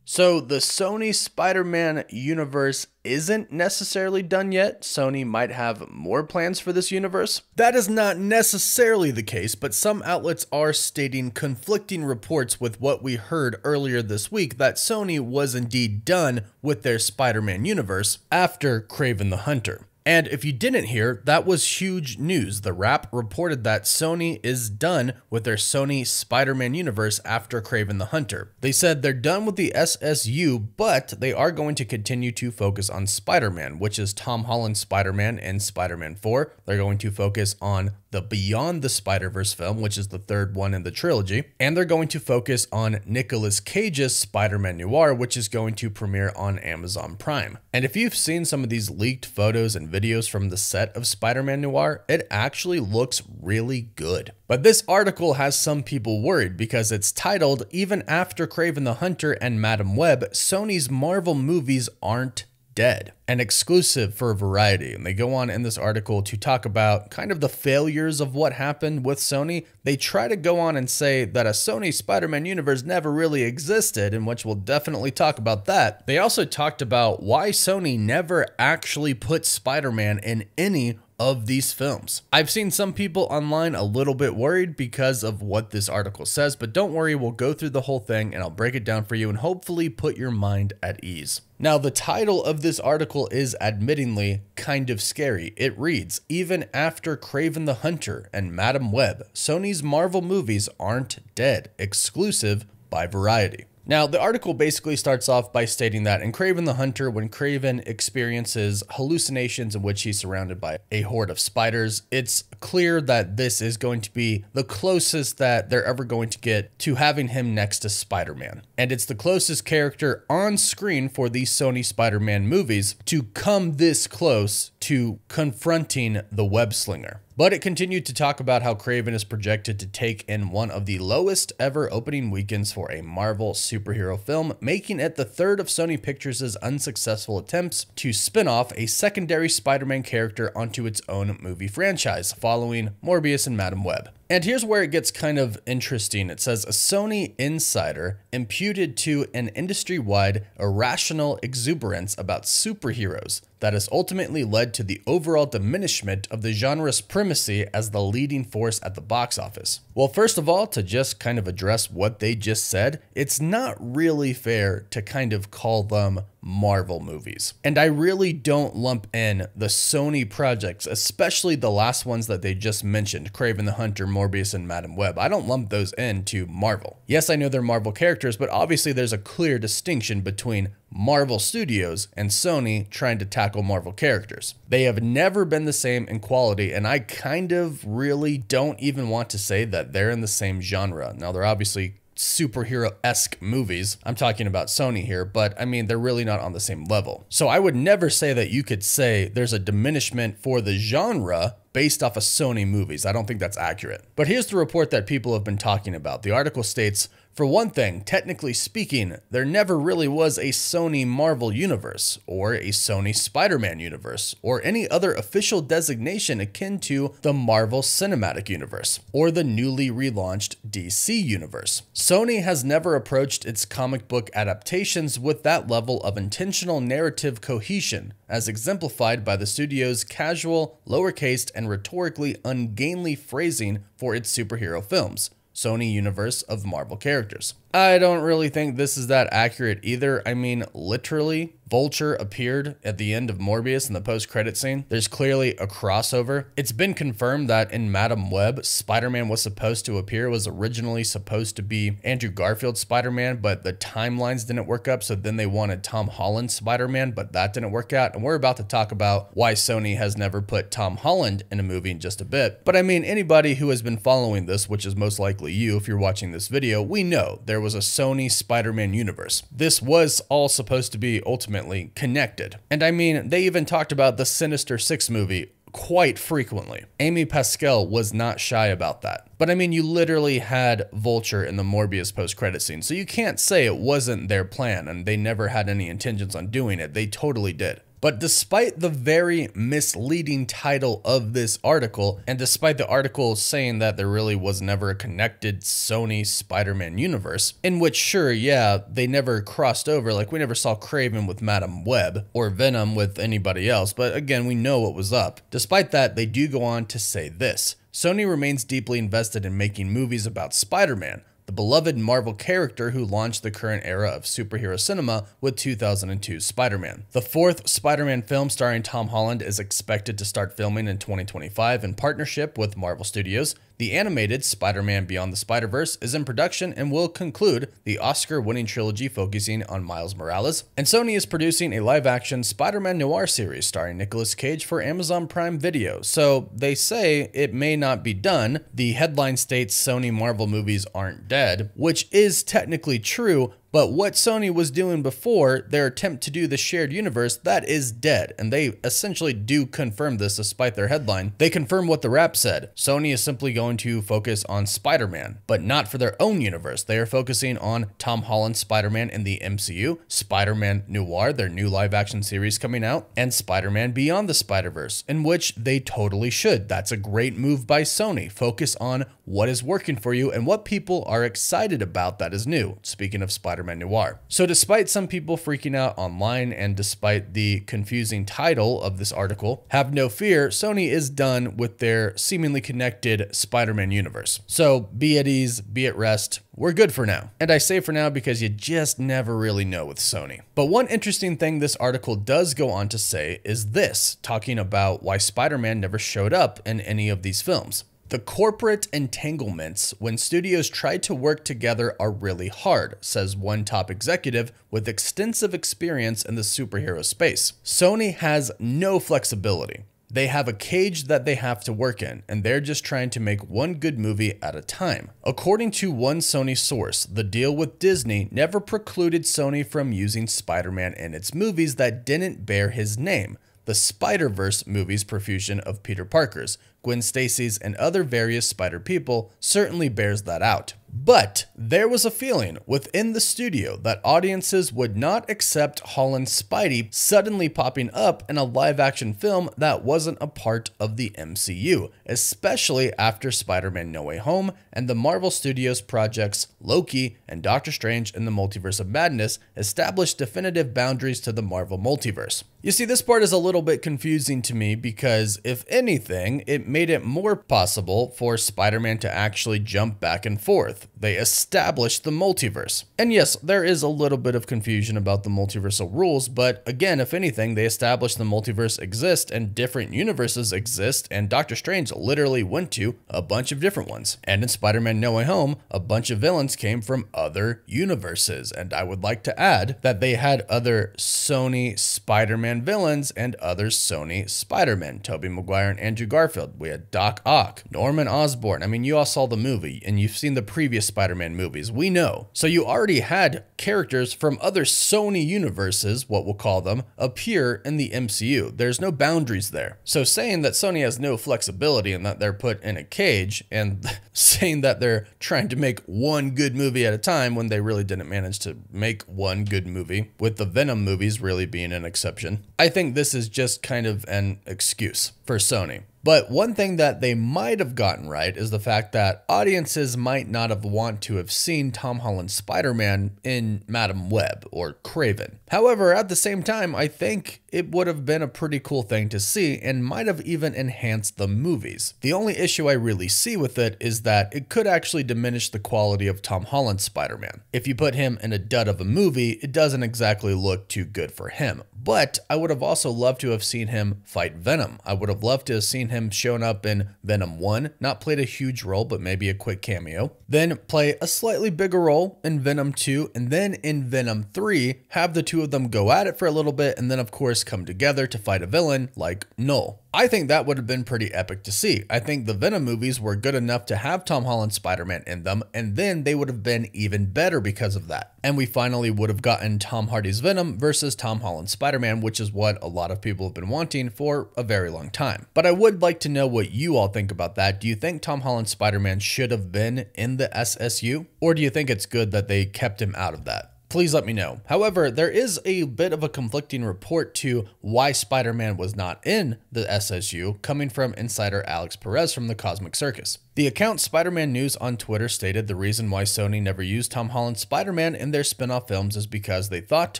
So the Sony Spider-Man universe isn't necessarily done yet. Sony might have more plans for this universe. That is not necessarily the case, but some outlets are stating conflicting reports with what we heard earlier this week that Sony was indeed done with their Spider-Man universe after Kraven the Hunter. And if you didn't hear, that was huge news. The Wrap reported that Sony is done with their Sony Spider-Man Universe after Kraven the Hunter. They said they're done with the SSU, but they are going to continue to focus on Spider-Man, which is Tom Holland's Spider-Man and Spider-Man 4. They're going to focus on the Beyond the Spider-Verse film, which is the third one in the trilogy. And they're going to focus on Nicolas Cage's Spider-Man Noir, which is going to premiere on Amazon Prime. And if you've seen some of these leaked photos and videos from the set of Spider-Man Noir, it actually looks really good. But this article has some people worried because it's titled, "Even after Kraven the Hunter and Madam Web, Sony's Marvel movies aren't dead." An exclusive for Variety. And they go on in this article to talk about kind of the failures of what happened with Sony. They try to go on and say that a Sony Spider-Man universe never really existed, in which we'll definitely talk about that. They also talked about why Sony never actually put Spider-Man in any of these films. I've seen some people online a little bit worried because of what this article says, but don't worry, we'll go through the whole thing and I'll break it down for you and hopefully put your mind at ease. Now, the title of this article is admittingly kind of scary. It reads, "Even after Kraven the Hunter and Madam Web, Sony's Marvel movies aren't dead." Exclusive by Variety. Now, the article basically starts off by stating that in Kraven the Hunter, when Kraven experiences hallucinations in which he's surrounded by a horde of spiders, it's clear that this is going to be the closest that they're ever going to get to having him next to Spider-Man. And it's the closest character on screen for these Sony Spider-Man movies to come this close to confronting the web slinger. But it continued to talk about how Kraven is projected to take in one of the lowest ever opening weekends for a Marvel superhero film, making it the third of Sony Pictures' unsuccessful attempts to spin off a secondary Spider-Man character onto its own movie franchise, following Morbius and Madam Web. And here's where it gets kind of interesting. It says, "A Sony insider imputed to an industry-wide irrational exuberance about superheroes that has ultimately led to the overall diminishment of the genre's primacy as the leading force at the box office." Well, first of all, to just kind of address what they just said, it's not really fair to kind of call them Marvel movies. And I really don't lump in the Sony projects, especially the last ones that they just mentioned, Kraven the Hunter, Morbius, and Madam Web. I don't lump those into Marvel. Yes, I know they're Marvel characters, but obviously there's a clear distinction between Marvel Studios and Sony trying to tackle Marvel characters. They have never been the same in quality, and I kind of really don't even want to say that they're in the same genre. Now, they're obviously superhero-esque movies. I'm talking about Sony here, but I mean, they're really not on the same level. So I would never say that you could say there's a diminishment for the genre based off of Sony movies. I don't think that's accurate. But here's the report that people have been talking about. The article states, "For one thing, technically speaking, there never really was a Sony Marvel universe, or a Sony Spider-Man universe, or any other official designation akin to the Marvel Cinematic Universe, or the newly relaunched DC universe. Sony has never approached its comic book adaptations with that level of intentional narrative cohesion, as exemplified by the studio's casual, lowercase, and rhetorically ungainly phrasing for its superhero films. Sony universe of Marvel characters." I don't really think this is that accurate either. I mean, literally, Vulture appeared at the end of Morbius in the post-credit scene. There's clearly a crossover. It's been confirmed that in Madam Web, Spider-Man was supposed to appear. It was originally supposed to be Andrew Garfield's Spider-Man, but the timelines didn't work up, so then they wanted Tom Holland's Spider-Man, but that didn't work out. And we're about to talk about why Sony has never put Tom Holland in a movie in just a bit. But I mean, anybody who has been following this, which is most likely you if you're watching this video, we know there was a Sony Spider-Man universe. This was all supposed to be ultimately connected. And I mean, they even talked about the Sinister Six movie quite frequently. Amy Pascal was not shy about that. But I mean, you literally had Vulture in the Morbius post-credit scene, so you can't say it wasn't their plan and they never had any intentions on doing it. They totally did. But despite the very misleading title of this article, and despite the article saying that there really was never a connected Sony Spider-Man universe, in which sure, yeah, they never crossed over, like we never saw Kraven with Madam Web or Venom with anybody else, but again, we know what was up. Despite that, they do go on to say this: Sony remains deeply invested in making movies about Spider-Man, the beloved Marvel character who launched the current era of superhero cinema with 2002's Spider-Man. The fourth Spider-Man film starring Tom Holland is expected to start filming in 2025 in partnership with Marvel Studios. The animated Spider-Man Beyond the Spider-Verse is in production and will conclude the Oscar-winning trilogy focusing on Miles Morales. And Sony is producing a live-action Spider-Man noir series starring Nicolas Cage for Amazon Prime Video. So they say it may not be done. The headline states Sony Marvel movies aren't dead, which is technically true. But what Sony was doing before, their attempt to do the shared universe, that is dead. And they essentially do confirm this despite their headline. They confirm what the rap said. Sony is simply going to focus on Spider-Man, but not for their own universe. They are focusing on Tom Holland's Spider-Man in the MCU, Spider-Man Noir, their new live-action series coming out, and Spider-Man Beyond the Spider-Verse, in which they totally should. That's a great move by Sony. Focus on what is working for you and what people are excited about that is new. Speaking of Spider-Man Noir. So despite some people freaking out online and despite the confusing title of this article, have no fear, Sony is done with their seemingly connected Spider-Man universe. So be at ease, be at rest. We're good for now. And I say for now because you just never really know with Sony. But one interesting thing this article does go on to say is this, talking about why Spider-Man never showed up in any of these films. The corporate entanglements when studios try to work together are really hard, says one top executive with extensive experience in the superhero space. Sony has no flexibility. They have a cage that they have to work in, and they're just trying to make one good movie at a time. According to one Sony source, the deal with Disney never precluded Sony from using Spider-Man in its movies that didn't bear his name. The Spider-Verse movies' profusion of Peter Parkers, Gwen Stacy's, and other various Spider people certainly bears that out. But there was a feeling within the studio that audiences would not accept Holland's Spidey suddenly popping up in a live-action film that wasn't a part of the MCU, especially after Spider-Man No Way Home and the Marvel Studios projects Loki and Doctor Strange in the Multiverse of Madness established definitive boundaries to the Marvel multiverse. You see, this part is a little bit confusing to me because, if anything, it made it more possible for Spider-Man to actually jump back and forth. They established the multiverse. And yes, there is a little bit of confusion about the multiversal rules, but again, if anything, they established the multiverse exists and different universes exist, and Doctor Strange literally went to a bunch of different ones. And in Spider-Man No Way Home, a bunch of villains came from other universes. And I would like to add that they had other Sony Spider-Man villains and other Sony Spider-Man, Tobey Maguire and Andrew Garfield. We had Doc Ock, Norman Osborn. I mean, you all saw the movie and you've seen the previous Spider-Man movies. We know. So you already had characters from other Sony universes, what we'll call them, appear in the MCU. There's no boundaries there. So saying that Sony has no flexibility and that they're put in a cage and saying that they're trying to make one good movie at a time when they really didn't manage to make one good movie, with the Venom movies really being an exception. I think this is just kind of an excuse for Sony. But one thing that they might have gotten right is the fact that audiences might not have want to have seen Tom Holland's Spider-Man in Madam Web or Kraven. However, at the same time, I think it would have been a pretty cool thing to see and might have even enhanced the movies. The only issue I really see with it is that it could actually diminish the quality of Tom Holland's Spider-Man. If you put him in a dud of a movie, it doesn't exactly look too good for him. But I would have also loved to have seen him fight Venom. I would have loved to have seen him shown up in Venom 1, not played a huge role, but maybe a quick cameo. Then play a slightly bigger role in Venom 2, and then in Venom 3, have the two of them go at it for a little bit, and then of course come together to fight a villain like Null. I think that would have been pretty epic to see. I think the Venom movies were good enough to have Tom Holland's Spider-Man in them, and then they would have been even better because of that. And we finally would have gotten Tom Hardy's Venom versus Tom Holland's Spider-Man, which is what a lot of people have been wanting for a very long time. But I would like to know what you all think about that. Do you think Tom Holland's Spider-Man should have been in the SSU? Or do you think it's good that they kept him out of that? please let me know. However, there is a bit of a conflicting report to why Spider-Man was not in the SSU coming from insider Alex Perez from the Cosmic Circus. The account Spider-Man News on Twitter stated the reason why Sony never used Tom Holland's Spider-Man in their spin-off films is because they thought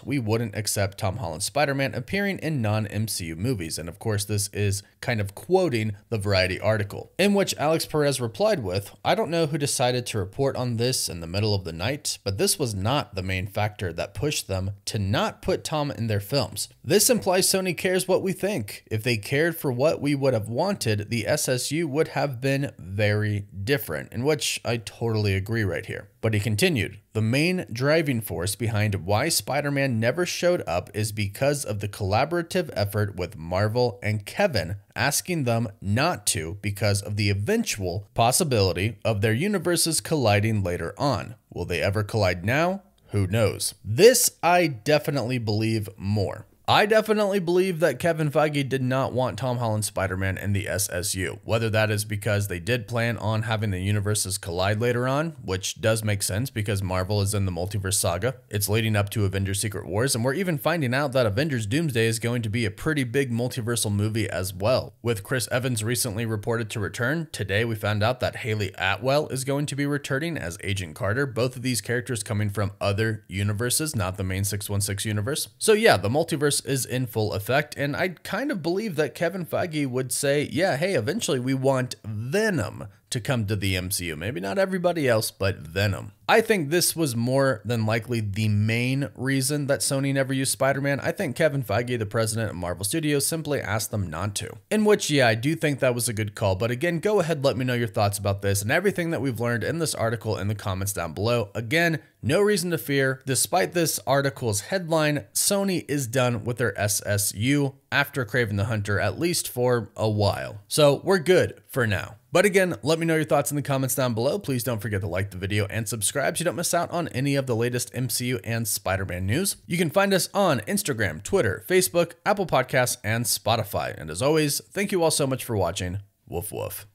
we wouldn't accept Tom Holland's Spider-Man appearing in non-MCU movies. And of course, this is kind of quoting the Variety article, in which Alex Perez replied with, "I don't know who decided to report on this in the middle of the night, but this was not the main factor that pushed them to not put Tom in their films. This implies Sony cares what we think. If they cared for what we would have wanted, the SSU would have been very different," in which I totally agree right here. But he continued, "The main driving force behind why Spider-Man never showed up is because of the collaborative effort with Marvel and Kevin asking them not to because of the eventual possibility of their universes colliding later on. Will they ever collide now? Who knows?" This I definitely believe more. I definitely believe that Kevin Feige did not want Tom Holland's Spider-Man in the SSU, whether that is because they did plan on having the universes collide later on, which does make sense because Marvel is in the multiverse saga. It's leading up to Avengers Secret Wars, and we're even finding out that Avengers Doomsday is going to be a pretty big multiversal movie as well. With Chris Evans recently reported to return, today we found out that Haley Atwell is going to be returning as Agent Carter, both of these characters coming from other universes, not the main 616 universe. So yeah, the multiverse is in full effect, and I kind of believe that Kevin Feige would say, yeah, hey, eventually we want Venom to come to the MCU. Maybe not everybody else, but Venom. I think this was more than likely the main reason that Sony never used Spider-Man. I think Kevin Feige, the president of Marvel Studios, simply asked them not to. In which, yeah, I do think that was a good call. But again, go ahead, let me know your thoughts about this and everything that we've learned in this article in the comments down below. Again, no reason to fear. Despite this article's headline, Sony is done with their SSU after Kraven the Hunter, at least for a while. So we're good for now. But again, let me know your thoughts in the comments down below. Please don't forget to like the video and subscribe so you don't miss out on any of the latest MCU and Spider-Man news. You can find us on Instagram, Twitter, Facebook, Apple Podcasts, and Spotify. And as always, thank you all so much for watching. Woof woof.